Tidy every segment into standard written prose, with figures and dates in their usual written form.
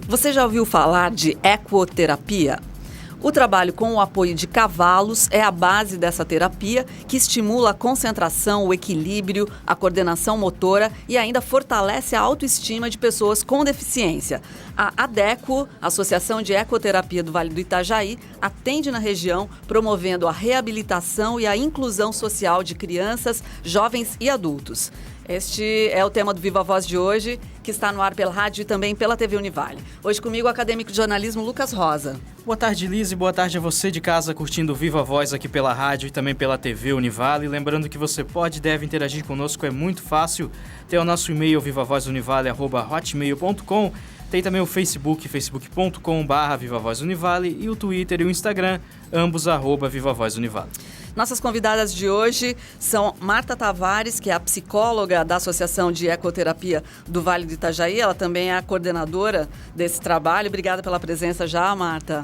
Você já ouviu falar de ecoterapia? O trabalho com o apoio de cavalos é a base dessa terapia, que estimula a concentração, o equilíbrio, a coordenação motora e ainda fortalece a autoestima de pessoas com deficiência. A ADECO, Associação de Ecoterapia do Vale do Itajaí, atende na região, promovendo a reabilitação e a inclusão social de crianças, jovens e adultos. Este é o tema do Viva Voz de hoje, que está no ar pela rádio e também pela TV Univale. Hoje comigo o acadêmico de jornalismo Lucas Rosa. Boa tarde, Liz, e boa tarde a você de casa curtindo o Viva Voz aqui pela rádio e também pela TV Univale. Lembrando que você pode e deve interagir conosco, é muito fácil. Tem o nosso e-mail vivavozunivale@hotmail.com. Tem também o Facebook, facebook.com/vivavozunivale e o Twitter e o Instagram, ambos @vivavozunivale. Nossas convidadas de hoje são Marta Tavares, que é a psicóloga da Associação de Ecoterapia do Vale do Itajaí. Ela também é a coordenadora desse trabalho. Obrigada pela presença já, Marta.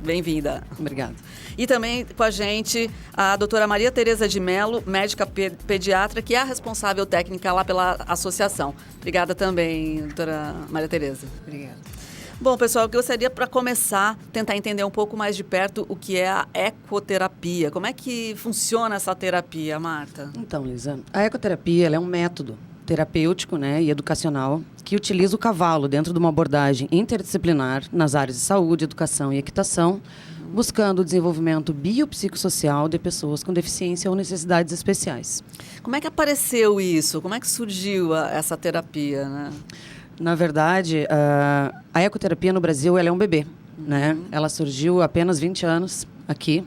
Bem-vinda. Obrigada. E também com a gente a doutora Maria Tereza de Mello, médica pediatra, que é a responsável técnica lá pela associação. Obrigada também, doutora Maria Tereza. Obrigada. Bom, pessoal, eu gostaria, para começar, tentar entender um pouco mais de perto o que é a ecoterapia. Como é que funciona essa terapia, Marta? Então, Lisa, a ecoterapia ela é um método terapêutico, e educacional que utiliza o cavalo dentro de uma abordagem interdisciplinar nas áreas de saúde, educação e equitação, buscando o desenvolvimento biopsicossocial de pessoas com deficiência ou necessidades especiais. Como é que apareceu isso? Como é que surgiu essa terapia, né? Na verdade, a ecoterapia no Brasil ela é um bebê, Ela surgiu há apenas 20 anos aqui,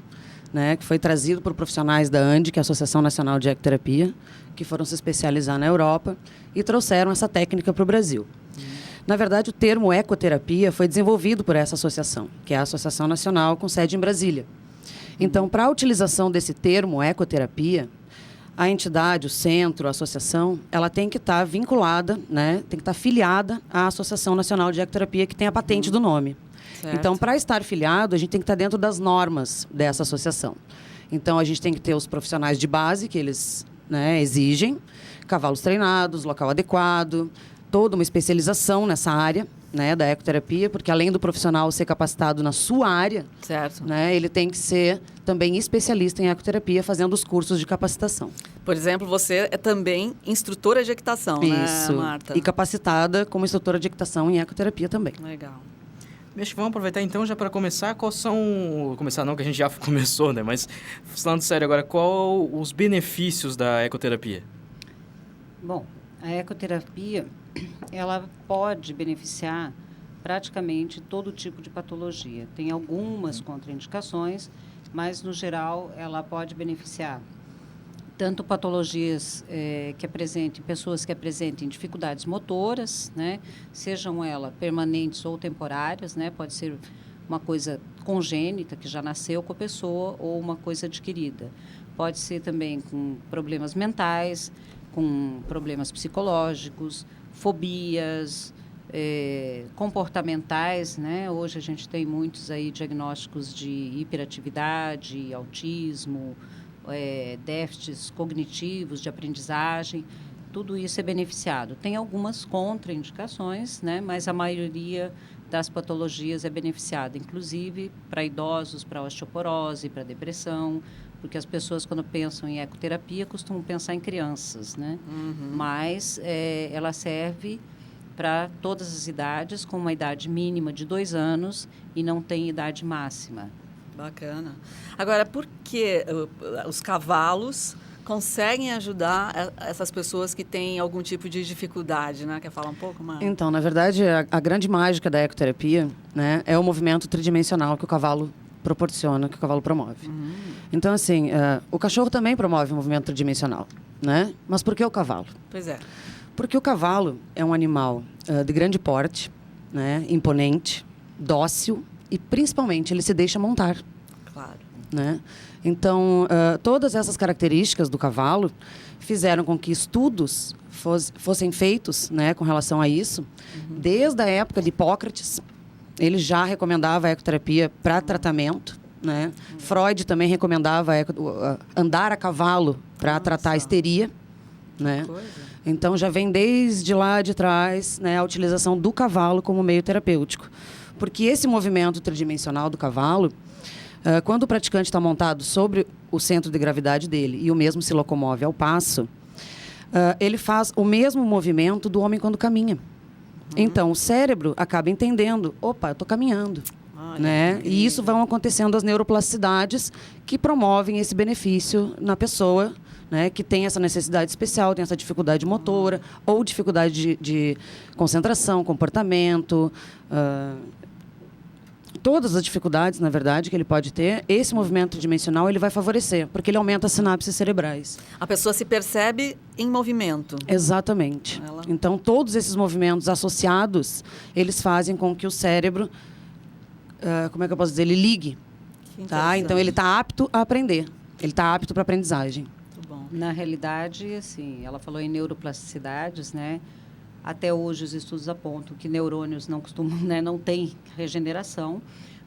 que foi trazido por profissionais da ANDE, que é a Associação Nacional de Ecoterapia, que foram se especializar na Europa e trouxeram essa técnica para o Brasil. Na verdade, o termo ecoterapia foi desenvolvido por essa associação, que é a Associação Nacional com sede em Brasília. Então, para a utilização desse termo ecoterapia, a entidade, o centro, a associação, ela tem que estar vinculada, tem que estar filiada à Associação Nacional de Ecoterapia, que tem a patente do nome. Certo. Então, para estar filiado, a gente tem que estar dentro das normas dessa associação. Então, a gente tem que ter os profissionais de base, que eles exigem, cavalos treinados, local adequado, toda uma especialização nessa área, da ecoterapia, porque além do profissional ser capacitado na sua área, certo. Ele tem que ser também especialista em ecoterapia, fazendo os cursos de capacitação. Por exemplo, você é também instrutora de equitação, Isso. né, Marta? E capacitada como instrutora de equitação em ecoterapia também. Legal. Vamos aproveitar então já para começar. Quais são... Começar não, que a gente já começou, Mas falando sério agora, qual os benefícios da ecoterapia? Bom, a ecoterapia, ela pode beneficiar praticamente todo tipo de patologia. Tem algumas contraindicações, mas, no geral, ela pode beneficiar tanto patologias que apresentem, pessoas que apresentem dificuldades motoras, sejam elas permanentes ou temporárias, pode ser uma coisa congênita, que já nasceu com a pessoa, ou uma coisa adquirida. Pode ser também com problemas mentais, com problemas psicológicos, fobias, comportamentais, Hoje a gente tem muitos aí diagnósticos de hiperatividade, autismo, déficits cognitivos de aprendizagem. Tudo isso é beneficiado. Tem algumas contraindicações, mas a maioria das patologias é beneficiada, inclusive para idosos, para osteoporose, para depressão, porque as pessoas, quando pensam em ecoterapia, costumam pensar em crianças, Mas ela serve para todas as idades, com uma idade mínima de 2 anos e não tem idade máxima. Bacana. Agora, por que os cavalos conseguem ajudar essas pessoas que têm algum tipo de dificuldade, Quer falar um pouco mais? Então, na verdade, a grande mágica da ecoterapia, é o movimento tridimensional que o cavalo proporciona, que o cavalo promove. Então, assim, o cachorro também promove um movimento tridimensional, Mas por que o cavalo? Pois é. Porque o cavalo é um animal de grande porte, imponente, dócil e, principalmente, ele se deixa montar. Claro. Então, todas essas características do cavalo fizeram com que estudos fossem feitos com relação a isso, desde a época de Hipócrates. Ele já recomendava a ecoterapia para tratamento, Freud também recomendava andar a cavalo para tratar a histeria, né? Coisa. Então, já vem desde lá de trás, né, a utilização do cavalo como meio terapêutico. Porque esse movimento tridimensional do cavalo, quando o praticante está montado sobre o centro de gravidade dele e o mesmo se locomove ao passo, ele faz o mesmo movimento do homem quando caminha. Então, o cérebro acaba entendendo, opa, eu estou caminhando. Olha, Né? E isso vão acontecendo as neuroplasticidades que promovem esse benefício na pessoa, né, que tem essa necessidade especial, tem essa dificuldade motora ou dificuldade de concentração, comportamento, todas as dificuldades, na verdade, que ele pode ter, esse movimento tridimensional ele vai favorecer, porque ele aumenta as sinapses cerebrais. A pessoa se percebe em movimento. Exatamente. Ela- Então, todos esses movimentos associados, eles fazem com que o cérebro, como é que eu posso dizer, ele ligue. Que Tá? Então, ele está apto a aprender. Ele está apto para aprendizagem. Muito bom. Na realidade, assim, ela falou em neuroplasticidades, né? Até hoje os estudos apontam que neurônios não costumam, né, não têm regeneração,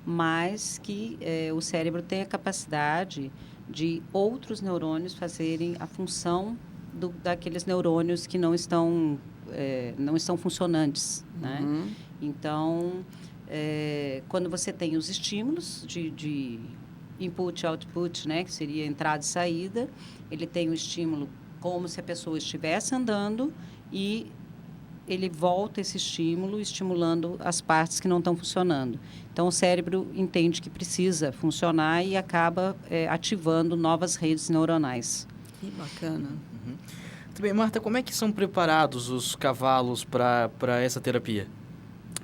mas que o cérebro tem a capacidade de outros neurônios fazerem a função daqueles neurônios que não estão funcionantes, né? Uhum. Então, quando você tem os estímulos de input e output, né, que seria entrada e saída, ele tem o estímulo como se a pessoa estivesse andando e ele volta esse estímulo estimulando as partes que não estão funcionando. Então, o cérebro entende que precisa funcionar e acaba ativando novas redes neuronais. Que bacana. Muito bem, Marta, como é que são preparados os cavalos para essa terapia?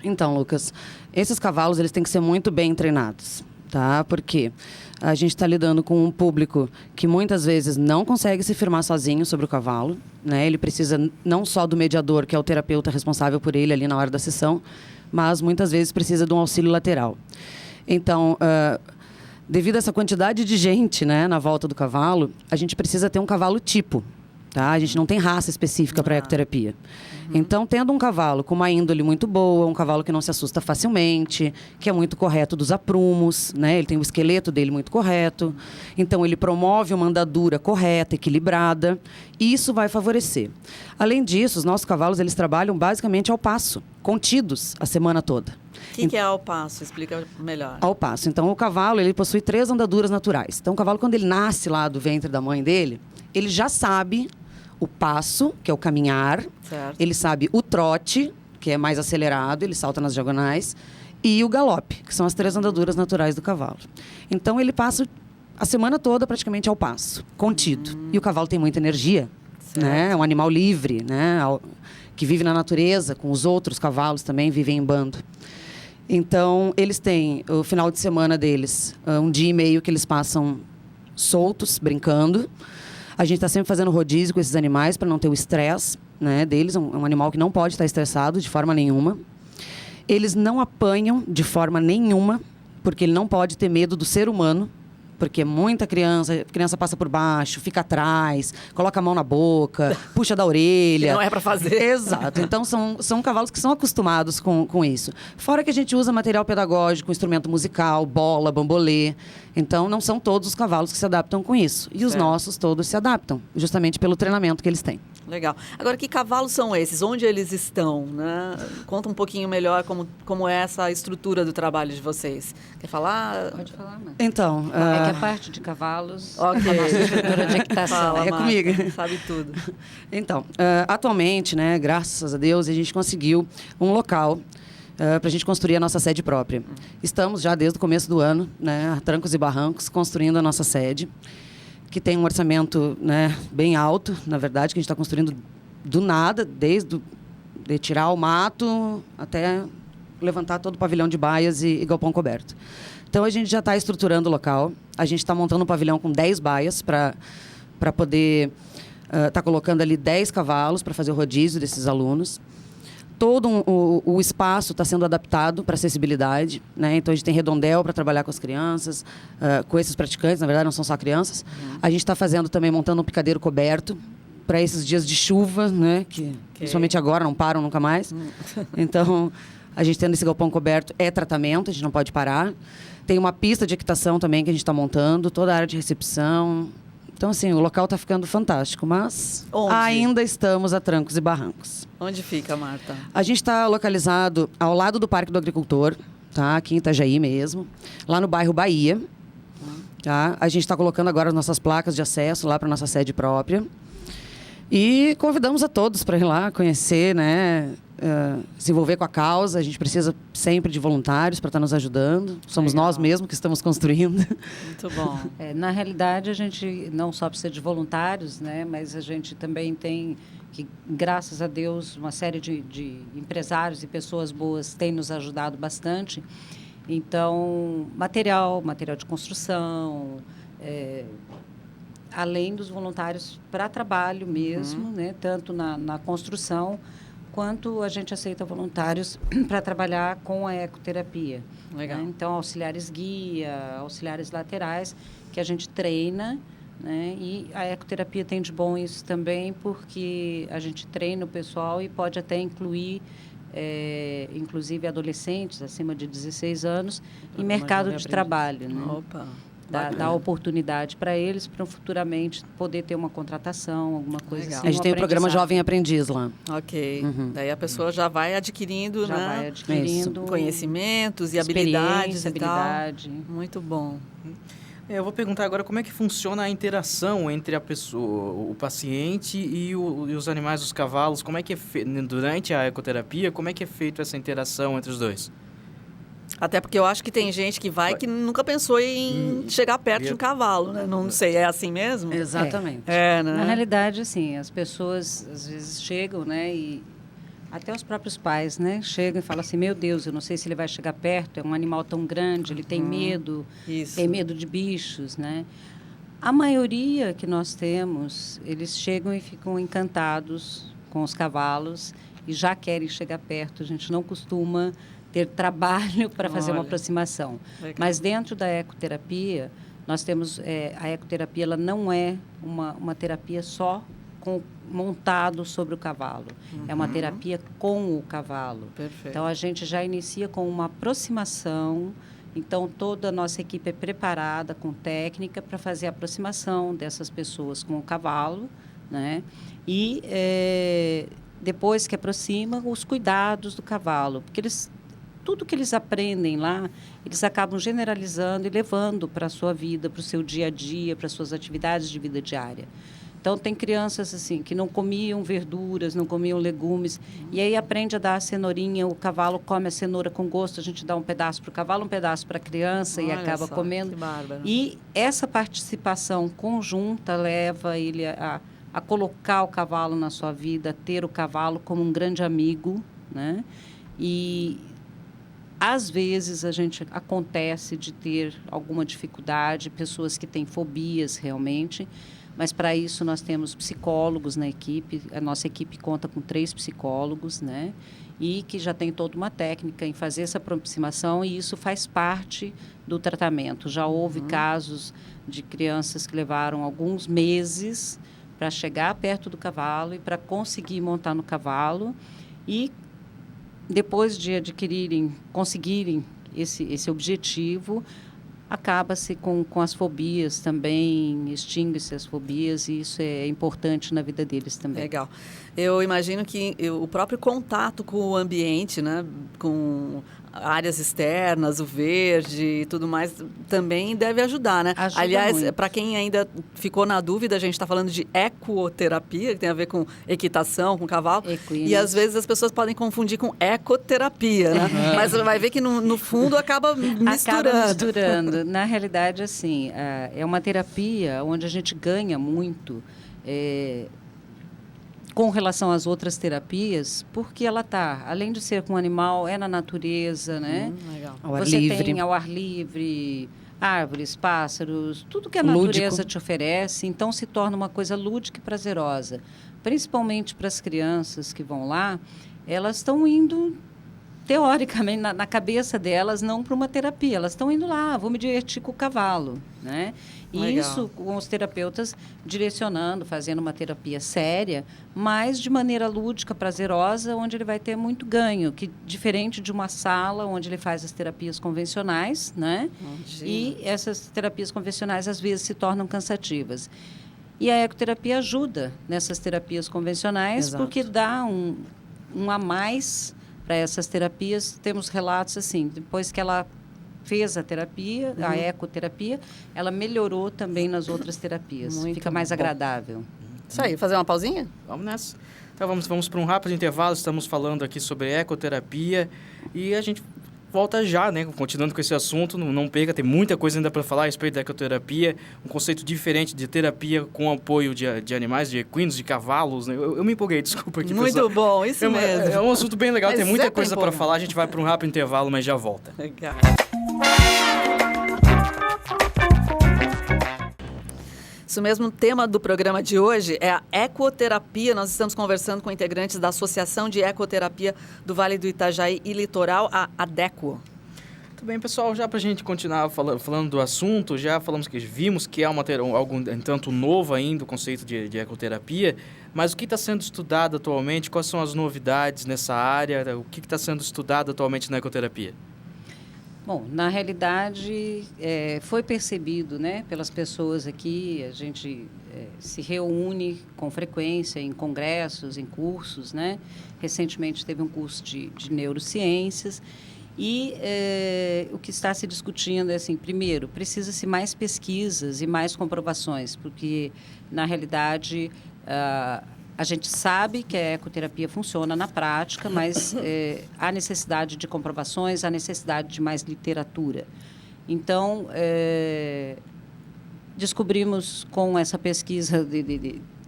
Então, Lucas, esses cavalos eles têm que ser muito bem treinados, tá? Porque a gente está lidando com um público que muitas vezes não consegue se firmar sozinho sobre o cavalo, né? Ele precisa não só do mediador, que é o terapeuta responsável por ele ali na hora da sessão, mas muitas vezes precisa de um auxílio lateral. Então, devido a essa quantidade de gente, né, na volta do cavalo, a gente precisa ter um cavalo tipo. Tá? A gente não tem raça específica para ecoterapia. Então, tendo um cavalo com uma índole muito boa, um cavalo que não se assusta facilmente, que é muito correto dos aprumos, né? Ele tem o esqueleto dele muito correto. Então, ele promove uma andadura correta, equilibrada. E isso vai favorecer. Além disso, os nossos cavalos eles trabalham basicamente ao passo, contidos a semana toda. O que é ao passo? Explica melhor. Ao passo. Então, o cavalo ele possui 3 andaduras naturais. Então, o cavalo, quando ele nasce lá do ventre da mãe dele, ele já sabe o passo, que é o caminhar. Certo. Ele sabe o trote, que é mais acelerado, ele salta nas diagonais. E o galope, que são as 3 andaduras naturais do cavalo. Então, ele passa a semana toda praticamente ao passo, contido. E o cavalo tem muita energia, né? É um animal livre, né? Que vive na natureza, com os outros cavalos também, vivem em bando. Então, eles têm o final de semana deles, um dia e meio que eles passam soltos, brincando. A gente está sempre fazendo rodízio com esses animais para não ter o estresse, né, deles. É um animal que não pode estar estressado de forma nenhuma. Eles não apanham de forma nenhuma, porque ele não pode ter medo do ser humano. Porque muita criança passa por baixo, fica atrás, coloca a mão na boca, puxa da orelha. Que não é para fazer. Exato. Então, são cavalos que são acostumados com isso. Fora que a gente usa material pedagógico, instrumento musical, bola, bambolê. Então, não são todos os cavalos que se adaptam com isso. E os Certo. nossos todos se adaptam, justamente pelo treinamento que eles têm. Legal. Agora, que cavalos são esses? Onde eles estão? Né? Conta um pouquinho melhor como é essa estrutura do trabalho de vocês. Quer falar? Pode falar, Marta. Então, É que a parte de cavalos, Ok. a nossa estrutura de equitação. Fala, é Marta. comigo. Sabe tudo. Então, atualmente, né, graças a Deus, a gente conseguiu um local para a gente construir a nossa sede própria. Estamos já desde o começo do ano, né, a trancos e barrancos, construindo a nossa sede, que tem um orçamento, né, bem alto, na verdade, que a gente está construindo do nada, desde de tirar o mato até levantar todo o pavilhão de baias e galpão coberto. Então, a gente já está estruturando o local. A gente está montando um pavilhão com 10 baias para poder estar colocando ali 10 cavalos para fazer o rodízio desses alunos. Todo o espaço está sendo adaptado para acessibilidade, né? Então, a gente tem redondel para trabalhar com as crianças, com esses praticantes, na verdade, não são só crianças. A gente está montando um picadeiro coberto para esses dias de chuva, né? Que principalmente agora não param nunca mais. Então, a gente tendo esse galpão coberto é tratamento, a gente não pode parar. Tem uma pista de equitação também que a gente está montando, toda a área de recepção. Então, assim, o local está ficando fantástico, mas Onde? ainda estamos a trancos e barrancos. Onde fica, Marta? A gente está localizado ao lado do Parque do Agricultor, tá? Aqui em Itajaí mesmo, lá no bairro Bahia. Tá? A gente está colocando agora as nossas placas de acesso lá para nossa sede própria. E convidamos a todos para ir lá conhecer, né? Se envolver com a causa. A gente precisa sempre de voluntários para estar nos ajudando. Somos Legal. nós mesmos que estamos construindo. Muito bom. Na realidade, a gente não só precisa de voluntários, né, mas a gente também tem que, graças a Deus, uma série de empresários e pessoas boas têm nos ajudado bastante. Então, material de construção, além dos voluntários para trabalho mesmo, né, tanto na construção, quanto a gente aceita voluntários para trabalhar com a ecoterapia. Legal. Né? Então, auxiliares guia, auxiliares laterais, que a gente treina, né? E a ecoterapia tem de bom isso também, porque a gente treina o pessoal e pode até incluir, inclusive, adolescentes acima de 16 anos em mercado de trabalho. Né? Opa. Dá oportunidade para eles, para futuramente poder ter uma contratação, alguma coisa Legal. assim. A gente tem o programa Jovem Aprendiz lá. Ok. Daí a pessoa já vai adquirindo, Já né? vai adquirindo Conhecimentos e habilidades e habilidade. tal. Muito bom. Eu vou perguntar agora como é que funciona a interação entre a pessoa, o paciente e os animais, os cavalos. Como é que é durante a ecoterapia, como é que é feita essa interação entre os dois? Até porque eu acho que tem gente que vai que nunca pensou em chegar perto de um cavalo, né? Não sei, é assim mesmo? Exatamente. É, né? Na realidade, assim, as pessoas às vezes chegam, né, e até os próprios pais, né, chegam e falam assim, meu Deus, eu não sei se ele vai chegar perto, é um animal tão grande, ele tem medo, Isso. tem medo de bichos, né? A maioria que nós temos, eles chegam e ficam encantados com os cavalos e já querem chegar perto. A gente não costuma ter trabalho para fazer uma Olha. aproximação. Legal. Mas dentro da ecoterapia, nós temos... a ecoterapia ela não é uma terapia só montado sobre o cavalo. É uma terapia com o cavalo. Perfeito. Então, a gente já inicia com uma aproximação. Então, toda a nossa equipe é preparada com técnica para fazer a aproximação dessas pessoas com o cavalo, né? E, depois que aproxima, os cuidados do cavalo. Porque tudo que eles aprendem lá, eles acabam generalizando e levando para a sua vida, para o seu dia a dia, para as suas atividades de vida diária. Então, tem crianças assim que não comiam verduras, não comiam legumes, e aí aprende a dar a cenourinha, o cavalo come a cenoura com gosto, a gente dá um pedaço para o cavalo, um pedaço para a criança e Olha acaba só, comendo. que bárbaro. E essa participação conjunta leva ele a colocar o cavalo na sua vida, a ter o cavalo como um grande amigo, né? E às vezes acontece de ter alguma dificuldade, pessoas que têm fobias realmente, mas para isso nós temos psicólogos na equipe, a nossa equipe conta com 3 psicólogos, né? E que já tem toda uma técnica em fazer essa aproximação e isso faz parte do tratamento. Já houve casos de crianças que levaram alguns meses para chegar perto do cavalo e para conseguir montar no cavalo e depois de conseguirem esse objetivo, acaba-se com as fobias também, extingue-se as fobias e isso é importante na vida deles também. Legal. Eu imagino que o próprio contato com o ambiente, né, com áreas externas, o verde e tudo mais, também deve ajudar, né? Ajuda Aliás, muito. para quem ainda ficou na dúvida, a gente está falando de ecoterapia, que tem a ver com equitação, com cavalo. Equinos. E às vezes as pessoas podem confundir com ecoterapia, né? Mas vai ver que no fundo acaba misturando. Acaba misturando. Na realidade, assim, é uma terapia onde a gente ganha muito com relação às outras terapias, porque ela está, além de ser com animal, é na natureza, né? Legal. Ao ar Você livre. tem ao ar livre, árvores, pássaros, tudo que a Lúdico. natureza te oferece, então se torna uma coisa lúdica e prazerosa. Principalmente para as crianças que vão lá, elas estão indo, teoricamente, na cabeça delas, não para uma terapia. Elas estão indo lá, vou me divertir com o cavalo, né? E Legal. isso com os terapeutas direcionando, fazendo uma terapia séria, mas de maneira lúdica, prazerosa, onde ele vai ter muito ganho, que diferente de uma sala onde ele faz as terapias convencionais, né? Imagina. E essas terapias convencionais às vezes se tornam cansativas. E a ecoterapia ajuda nessas terapias convencionais, Exato. porque dá um a mais para essas terapias. Temos relatos assim, depois que ela fez a terapia, a ecoterapia, ela melhorou também nas outras terapias. Muito Fica mais bom. agradável. Isso aí, fazer uma pausinha? Vamos nessa. Então vamos para um rápido intervalo, estamos falando aqui sobre ecoterapia e a gente volta já, né? Continuando com esse assunto, não perca, tem muita coisa ainda para falar a respeito da ecoterapia, um conceito diferente de terapia com apoio de animais, de equinos, de cavalos, né? Eu me empolguei, desculpa aqui, Muito pessoal. bom, isso mesmo. É um assunto bem legal, Mas tem muita é coisa bem para bom. falar, a gente vai para um rápido intervalo, mas já volta. Legal. Isso mesmo, o tema do programa de hoje é a ecoterapia. Nós estamos conversando com integrantes da Associação de Ecoterapia do Vale do Itajaí e Litoral, a ADECO. Muito bem, pessoal, já para a gente continuar falando do assunto, já falamos que vimos que é algo um tanto novo ainda, o conceito de ecoterapia, mas o que está sendo estudado atualmente, quais são as novidades nessa área, o que está sendo estudado atualmente na ecoterapia? Bom, na realidade, foi percebido, né, pelas pessoas aqui, a gente se reúne com frequência em congressos, em cursos, né? Recentemente teve um curso de neurociências e o que está se discutindo é assim, primeiro, precisa-se mais pesquisas e mais comprovações, porque, na realidade, a gente sabe que a ecoterapia funciona na prática, mas há necessidade de comprovações, há necessidade de mais literatura. Então, descobrimos com essa pesquisa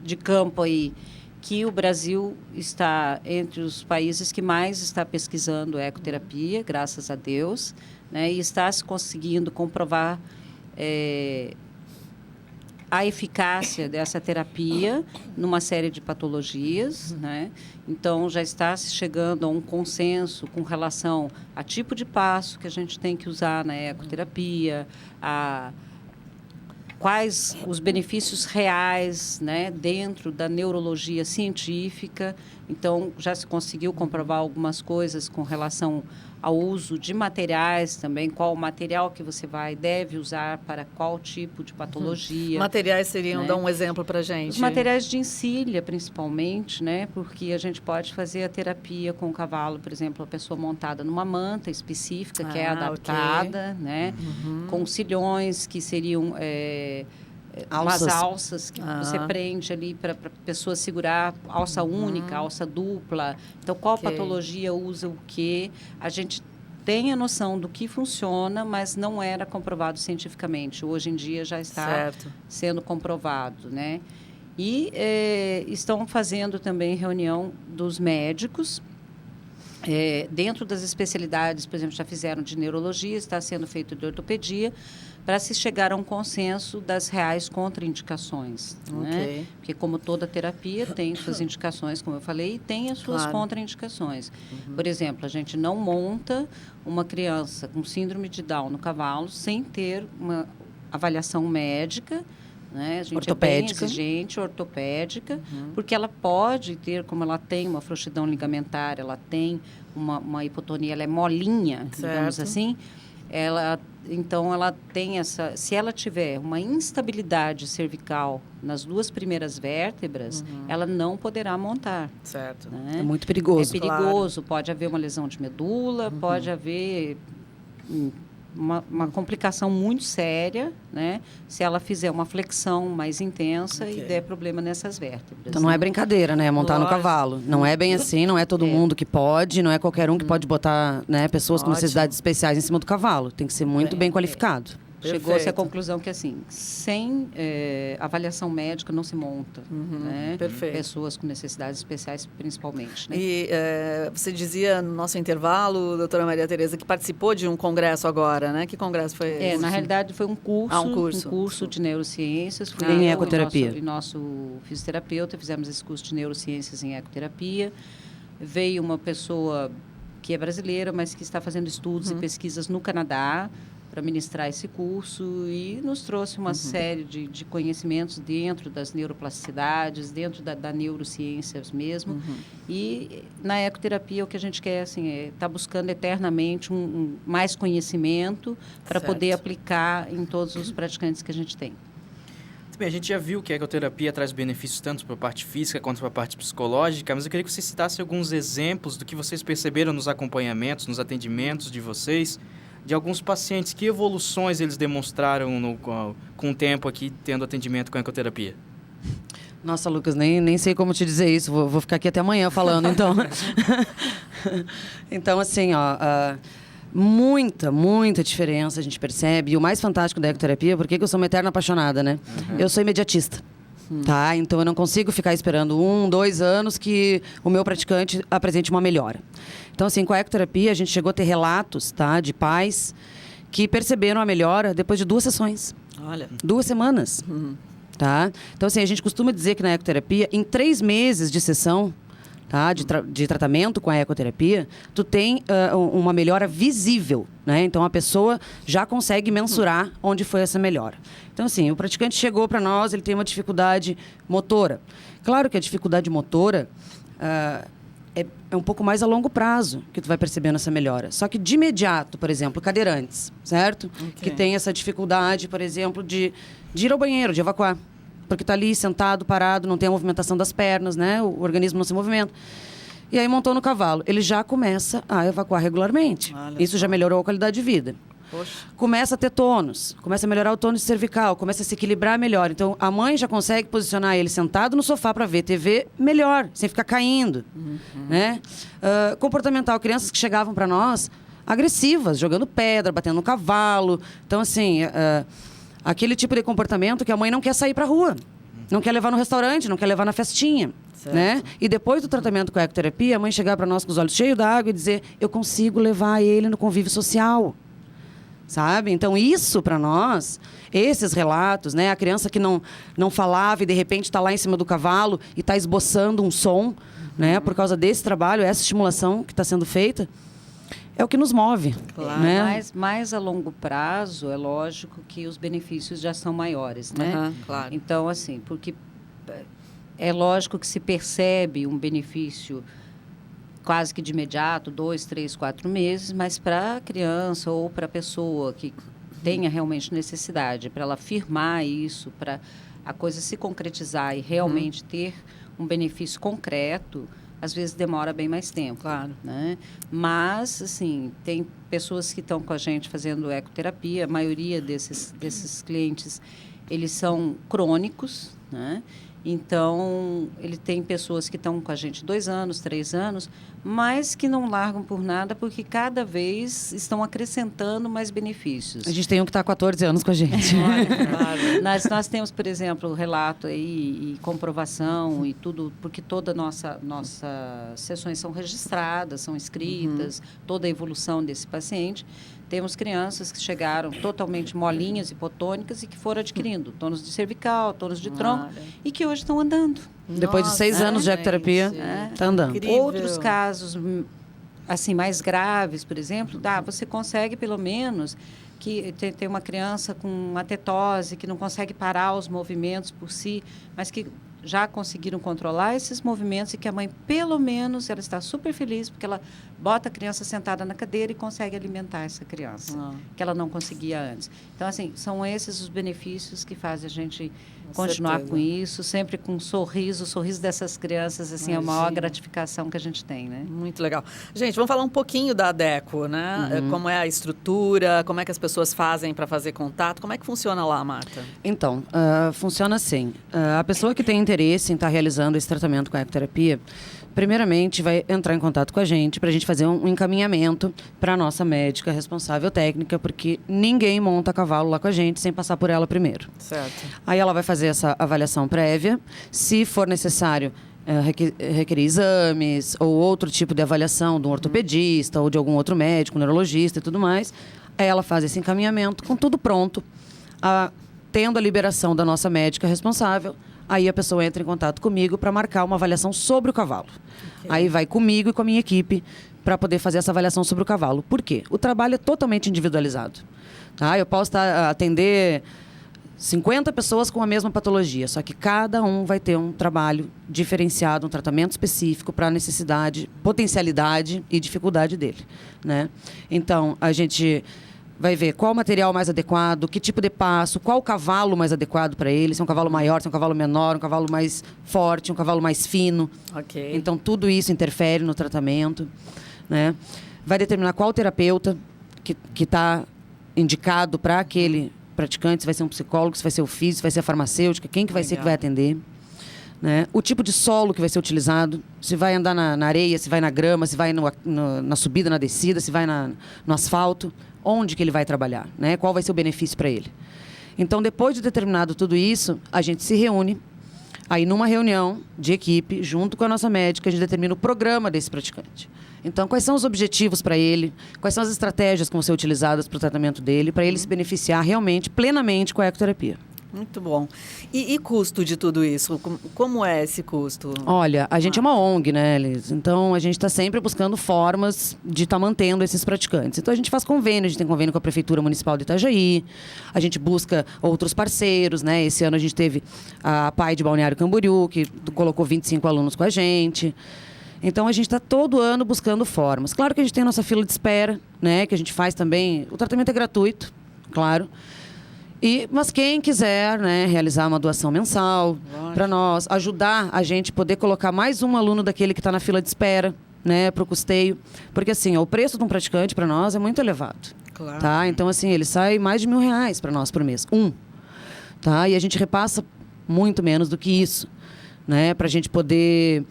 de campo aí que o Brasil está entre os países que mais está pesquisando ecoterapia, graças a Deus, né, e está se conseguindo comprovar a eficácia dessa terapia numa série de patologias, né? Então, já está se chegando a um consenso com relação a tipo de passo que a gente tem que usar na ecoterapia, quais os benefícios reais, né, dentro da neurologia científica. Então, já se conseguiu comprovar algumas coisas com relação ao uso de materiais também, qual material que você deve usar para qual tipo de patologia. Materiais seriam, né? dá um exemplo para a gente. Os materiais de encilha, principalmente, né? Porque a gente pode fazer a terapia com o cavalo, por exemplo, a pessoa montada numa manta específica, que é adaptada, né? Com cilhões que seriam umas alças que você prende ali para a pessoa segurar, alça única, alça dupla. Então, qual patologia usa o quê? A gente tem a noção do que funciona, mas não era comprovado cientificamente. Hoje em dia já está sendo comprovado, né? E estão fazendo também reunião dos médicos. Dentro das especialidades, por exemplo, já fizeram de neurologia, está sendo feito de ortopedia, para se chegar a um consenso das reais contraindicações. Né? Porque, como toda terapia, tem suas indicações, como eu falei, e tem as suas contraindicações. Por exemplo, a gente não monta uma criança com síndrome de Down no cavalo sem ter uma avaliação médica, né? A gente ortopédica. É bem exigente, ortopédica, porque ela pode ter, como ela tem uma frouxidão ligamentar, ela tem uma hipotonia, ela é molinha, digamos assim, então ela tem se ela tiver uma instabilidade cervical nas duas primeiras vértebras, ela não poderá montar. Certo. Né? É muito perigoso. É perigoso, pode haver uma lesão de medula, pode haver uma complicação muito séria, né? Se ela fizer uma flexão mais intensa e der problema nessas vértebras. Então não é brincadeira, né? Montar no cavalo. Não é bem assim, não é todo mundo que pode, não é qualquer um que pode botar, né, pessoas com necessidades especiais em cima do cavalo. Tem que ser muito bem qualificado. Chegou-se à conclusão que, assim, sem avaliação médica não se monta, né? Perfeito. Pessoas com necessidades especiais, principalmente. Né? E você dizia no nosso intervalo, doutora Maria Tereza, que participou de um congresso agora, né? Que congresso foi esse? Na realidade, foi um curso, um curso de neurociências. Fui em eu ecoterapia. E nosso fisioterapeuta, fizemos esse curso de neurociências em ecoterapia. Veio uma pessoa que é brasileira, mas que está fazendo estudos e pesquisas no Canadá, para ministrar esse curso, e nos trouxe uma série de conhecimentos dentro das neuroplasticidades, dentro da neurociências mesmo. E na ecoterapia o que a gente quer assim, tá buscando eternamente mais conhecimento para poder aplicar em todos os praticantes que a gente tem. Bem, a gente já viu que a ecoterapia traz benefícios tanto para a parte física quanto para a parte psicológica, mas eu queria que você citasse alguns exemplos do que vocês perceberam nos acompanhamentos, nos atendimentos de vocês, de alguns pacientes. Que evoluções eles demonstraram com o tempo aqui, tendo atendimento com a ecoterapia? Nossa, Lucas, nem sei como te dizer isso. Vou ficar aqui até amanhã falando, então. Então, assim, muita diferença a gente percebe. E o mais fantástico da ecoterapia, porque eu sou uma eterna apaixonada, né? Eu sou imediatista. Tá? Então, eu não consigo ficar esperando 1, 2 anos que o meu praticante apresente uma melhora. Então, assim, com a ecoterapia, a gente chegou a ter relatos, tá, de pais que perceberam a melhora depois de 2 sessões. Olha. 2 semanas. Tá? Então, assim, a gente costuma dizer que na ecoterapia, em 3 meses de sessão, tá, de tratamento com a ecoterapia, tu tem uma melhora visível, né? Então, a pessoa já consegue mensurar onde foi essa melhora. Então, assim, o praticante chegou para nós, ele tem uma dificuldade motora. Claro que a dificuldade motora é um pouco mais a longo prazo que tu vai percebendo essa melhora. Só que de imediato, por exemplo, cadeirantes, certo? Okay. Que tem essa dificuldade, por exemplo, de ir ao banheiro, de evacuar. Porque está ali sentado, parado, não tem a movimentação das pernas, né? O organismo não se movimenta. E aí montou no cavalo. Ele já começa a evacuar regularmente. Olha Isso só. já melhorou a qualidade de vida. Poxa. Começa a ter tônus, começa a melhorar o tônus cervical, começa a se equilibrar melhor. Então, a mãe já consegue posicionar ele sentado no sofá para ver TV melhor, sem ficar caindo. Né? Comportamental, crianças que chegavam para nós agressivas, jogando pedra, batendo no cavalo. Então, assim, aquele tipo de comportamento que a mãe não quer sair para a rua, não quer levar no restaurante, não quer levar na festinha. Né? E depois do tratamento com a ecoterapia, a mãe chegar para nós com os olhos cheios d'água e dizer: eu consigo levar ele no convívio social. Sabe? Então, isso para nós, esses relatos, né? A criança que não falava e de repente está lá em cima do cavalo e está esboçando um som, né? Por causa desse trabalho, essa estimulação que está sendo feita, é o que nos move. Claro. Né? Mais a longo prazo, é lógico que os benefícios já são maiores, né? Claro. Então, assim, porque é lógico que se percebe um benefício quase que de imediato, 2, 3, 4 meses, mas para a criança ou para a pessoa que tenha realmente necessidade, para ela firmar isso, para a coisa se concretizar e realmente ter um benefício concreto, às vezes demora bem mais tempo. Claro. Né? Mas, assim, tem pessoas que estão com a gente fazendo ecoterapia, a maioria desses clientes, eles são crônicos, né? Então, ele tem pessoas que estão com a gente 2 anos, 3 anos, mas que não largam por nada, porque cada vez estão acrescentando mais benefícios. A gente tem um que está há 14 anos com a gente. Claro. Nós temos, por exemplo, relato aí e comprovação e tudo, porque toda nossas sessões são registradas, são escritas, toda a evolução desse paciente. Temos crianças que chegaram totalmente molinhas, hipotônicas e que foram adquirindo tônus de cervical, tônus de tronco e que hoje estão andando. Depois de 6 anos de ecoterapia, está andando. Incrível. Outros casos, assim, mais graves, por exemplo, você consegue pelo menos que tem uma criança com uma tetose que não consegue parar os movimentos por si, mas que já conseguiram controlar esses movimentos e que a mãe, pelo menos, ela está super feliz porque ela bota a criança sentada na cadeira e consegue alimentar essa criança, que ela não conseguia antes. Então, assim, são esses os benefícios que fazem a gente continuar com isso, sempre com o sorriso dessas crianças, assim, é a maior gratificação que a gente tem, né? Muito legal. Gente, vamos falar um pouquinho da Adeco, né? Como é a estrutura, como é que as pessoas fazem para fazer contato, como é que funciona lá, Marta? Então, funciona assim. A pessoa que tem interesse em estar realizando esse tratamento com a ecoterapia, primeiramente vai entrar em contato com a gente para a gente fazer um encaminhamento para a nossa médica responsável técnica, porque ninguém monta cavalo lá com a gente sem passar por ela primeiro. Certo. Aí ela vai fazer essa avaliação prévia. Se for necessário requerer exames ou outro tipo de avaliação de um ortopedista ou de algum outro médico, neurologista e tudo mais, aí ela faz esse encaminhamento com tudo pronto, tendo a liberação da nossa médica responsável. Aí a pessoa entra em contato comigo para marcar uma avaliação sobre o cavalo. Okay. Aí vai comigo e com a minha equipe para poder fazer essa avaliação sobre o cavalo. Por quê? O trabalho é totalmente individualizado. Tá? Eu posso atender 50 pessoas com a mesma patologia, só que cada um vai ter um trabalho diferenciado, um tratamento específico para a necessidade, potencialidade e dificuldade dele. Né? Então, a gente vai ver qual o material mais adequado, que tipo de passo, qual o cavalo mais adequado para ele, se é um cavalo maior, se é um cavalo menor, um cavalo mais forte, um cavalo mais fino. Ok. Então, tudo isso interfere no tratamento, né? Vai determinar qual terapeuta que está indicado para aquele praticante, se vai ser um psicólogo, se vai ser o físico, se vai ser a farmacêutica, quem que vai ser que vai atender. Né? O tipo de solo que vai ser utilizado, se vai andar na areia, se vai na grama, se vai na subida, na descida, se vai no asfalto, onde que ele vai trabalhar, né? Qual vai ser o benefício para ele. Então, depois de determinado tudo isso, a gente se reúne, aí numa reunião de equipe, junto com a nossa médica, a gente determina o programa desse praticante. Então, quais são os objetivos para ele, quais são as estratégias que vão ser utilizadas para o tratamento dele, para ele se beneficiar realmente, plenamente com a ecoterapia. Muito bom. E custo de tudo isso? Como é esse custo? Olha, a gente é uma ONG, né, Liz? Então, a gente está sempre buscando formas de estar mantendo esses praticantes. Então, a gente faz convênio, a gente tem convênio com a Prefeitura Municipal de Itajaí, a gente busca outros parceiros, né? Esse ano a gente teve a PAI de Balneário Camboriú, que colocou 25 alunos com a gente. Então, a gente está todo ano buscando formas. Claro que a gente tem a nossa fila de espera, né? Que a gente faz também. O tratamento é gratuito, claro. Mas quem quiser, né, realizar uma doação mensal para nós, ajudar a gente poder colocar mais um aluno daquele que está na fila de espera, né, para o custeio. Porque, assim, o preço de um praticante para nós é muito elevado. Claro. Tá? Então, assim, ele sai mais de R$1.000 para nós por mês. Tá? E a gente repassa muito menos do que isso, né, para a gente poder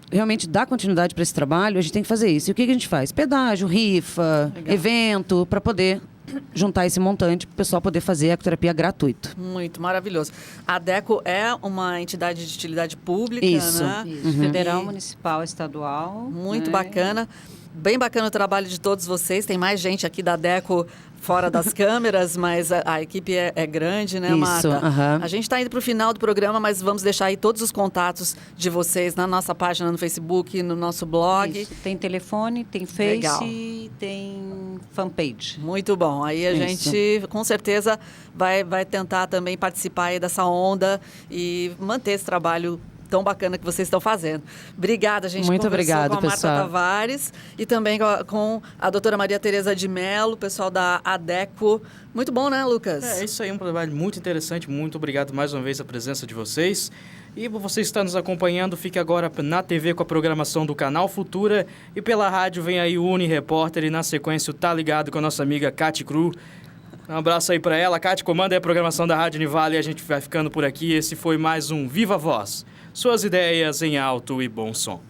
realmente dar continuidade para esse trabalho. A gente tem que fazer isso. E o que a gente faz? Pedágio, rifa, evento, para poder juntar esse montante para o pessoal poder fazer a ecoterapia gratuito. Muito maravilhoso. A DECO é uma entidade de utilidade pública, Isso. né? Isso. Federal, municipal, estadual. Muito né? bacana. Bem bacana o trabalho de todos vocês. Tem mais gente aqui da DECO fora das câmeras, mas a equipe é grande, né, Isso, Marta? aham. A gente está indo para o final do programa, mas vamos deixar aí todos os contatos de vocês na nossa página no Facebook, no nosso blog. Isso. Tem telefone, tem Face, Legal. tem fanpage. Muito bom. Aí a Isso. gente, com certeza, vai tentar também participar aí dessa onda e manter esse trabalho tão bacana que vocês estão fazendo. Obrigada, a gente Muito conversou obrigado, com a Marta pessoal. Tavares e também com a doutora Maria Tereza de Mello, pessoal da ADECO. Muito bom, né, Lucas? É isso aí, um trabalho muito interessante. Muito obrigado mais uma vez a presença de vocês. E você está nos acompanhando, fique agora na TV com a programação do Canal Futura e pela rádio vem aí o Uni Repórter e na sequência o Tá Ligado com a nossa amiga Cati Cru. Um abraço aí para ela. Cati, comanda aí a programação da Rádio Univale e a gente vai ficando por aqui. Esse foi mais um Viva Voz. Suas ideias em alto e bom som.